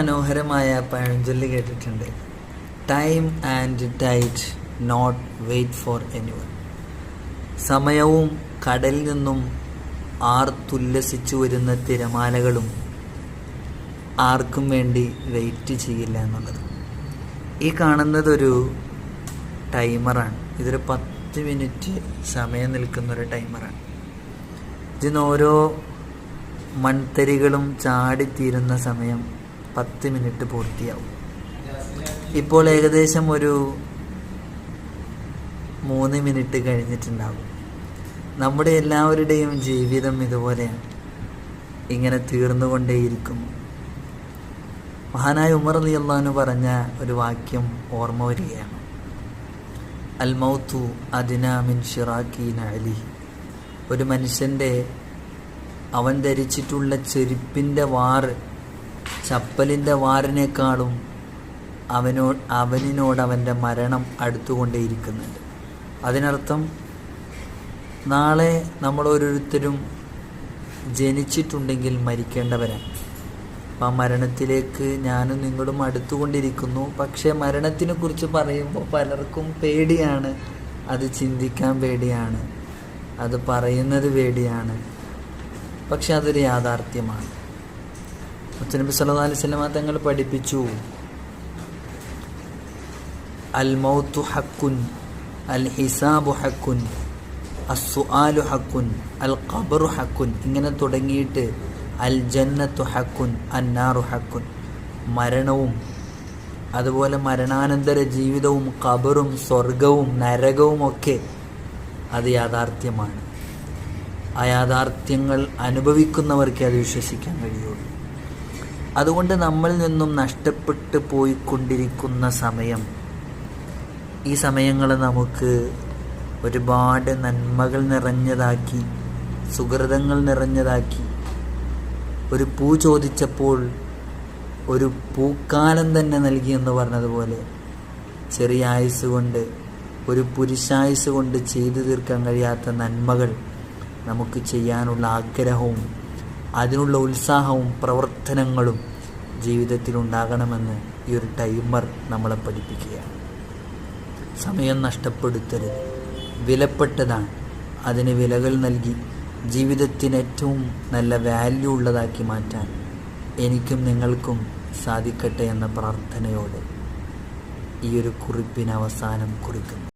മനോഹരമായ പഴഞ്ചൊല്ല് കേട്ടിട്ടുണ്ട്. Time and tide not wait for anyone. സമയവും കടലിൽ നിന്നും ആർത്തുല്ലസിച്ചു വരുന്ന തിരമാലകളും ആർക്കും വേണ്ടി വെയിറ്റ് ചെയ്യില്ല എന്നുള്ളത്. ഈ കാണുന്നതൊരു ടൈമറാണ്. ഇതൊരു 10 മിനിറ്റ് സമയം നിൽക്കുന്നൊരു ടൈമറാണ്. ഇതിന് ഓരോ മൺതരികളും ചാടിത്തീരുന്ന സമയം 10 മിനിറ്റ് പൂർത്തിയാവും. ഇപ്പോൾ ഏകദേശം ഒരു 3 മിനിറ്റ് കഴിഞ്ഞിട്ടുണ്ടാകും. നമ്മുടെ എല്ലാവരുടെയും ജീവിതം ഇതുപോലെയാണ്, ഇങ്ങനെ തീർന്നുകൊണ്ടേയിരിക്കും. മഹാനായ ഉമർ റളിയല്ലാഹു അൻഹു പറഞ്ഞ ഒരു വാക്യം ഓർമ്മ വരികയാണ്. അൽ മൗതു അദ്നാ മിൻ ശിറാക്കി നഅലി. ഒരു മനുഷ്യൻ്റെ അവൻ ധരിച്ചിട്ടുള്ള ചെരുപ്പിൻ്റെ വാറ്, ചപ്പലിൻ്റെ വാറിനേക്കാളും അവനിനോട് അവൻ്റെ മരണം അടുത്തുകൊണ്ടേയിരിക്കുന്നുണ്ട്. അതിനർത്ഥം നാളെ നമ്മൾ ഓരോരുത്തരും ജനിച്ചിട്ടുണ്ടെങ്കിൽ മരിക്കേണ്ടവരാണ്. അപ്പം ആ മരണത്തിലേക്ക് ഞാനും നിങ്ങളും അടുത്തുകൊണ്ടിരിക്കുന്നു. പക്ഷേ മരണത്തിനെ കുറിച്ച് പറയുമ്പോൾ പലർക്കും പേടിയാണ്, അത് ചിന്തിക്കാൻ പേടിയാണ്, അത് പറയുന്നത് പേടിയാണ്. പക്ഷെ അതൊരു യാഥാർത്ഥ്യമാണ്. മുത്തനബി സല്ലല്ലാഹു അലൈഹി വസല്ലം തങ്ങൾ പഠിപ്പിച്ചു, അൽ മൗതു ഹഖ്കുൻ, അൽ ഹിസാബു ഹഖ്കുൻ, അസ്സുആലു ഹഖ്കുൻ, അൽ ഖബറു ഹഖ്കുൻ. ഇങ്ങനെ തുടങ്ങിയിട്ട് അൽ ജന്നത്തു ഹഖ്കുൻ, അന്നാറു ഹഖ്കുൻ. മരണവും അതുപോലെ മരണാനന്തര ജീവിതവും ഖബറും സ്വർഗവും നരകവും ഒക്കെ അത് യാഥാർത്ഥ്യമാണ്. ആ യാഥാർത്ഥ്യങ്ങൾ അനുഭവിക്കുന്നവർക്കേ അത് വിശ്വസിക്കാൻ കഴിയുള്ളൂ. അതുകൊണ്ട് നമ്മളിൽ നിന്നും നഷ്ടപ്പെട്ടു പോയിക്കൊണ്ടിരിക്കുന്ന സമയം, ഈ സമയങ്ങൾ നമുക്ക് ഒരുപാട് നന്മകൾ നിറഞ്ഞതാക്കി, സുഹൃതങ്ങൾ നിറഞ്ഞതാക്കി. ഒരു പൂ ചോദിച്ചപ്പോൾ ഒരു പൂക്കാലം തന്നെ നൽകിയെന്ന് പറഞ്ഞതുപോലെ ചെറിയ ആയുസ് കൊണ്ട്, ഒരു പുരുഷായുസ് കൊണ്ട് ചെയ്തു തീർക്കാൻ കഴിയാത്ത നന്മകൾ നമുക്ക് ചെയ്യാനുള്ള ആഗ്രഹവും അതിനുള്ള ഉത്സാഹവും പ്രവർത്തനങ്ങളും ജീവിതത്തിൽ ഉണ്ടാകണമെന്ന് ഈ ഒരു ടൈമർ നമ്മളെ പഠിപ്പിക്കുകയാണ്. സമയം നഷ്ടപ്പെടുത്തരുത്, വിലപ്പെട്ടതാണ്. അതിന് വിലകൾ നൽകി ജീവിതത്തിന് ഏറ്റവും നല്ല വാല്യൂ ഉള്ളതാക്കി മാറ്റാൻ എനിക്കും നിങ്ങൾക്കും സാധിക്കട്ടെ എന്ന പ്രാർത്ഥനയോടെ ഈ ഒരു കുറിപ്പിന് അവസാനം കുറിക്കുന്നു.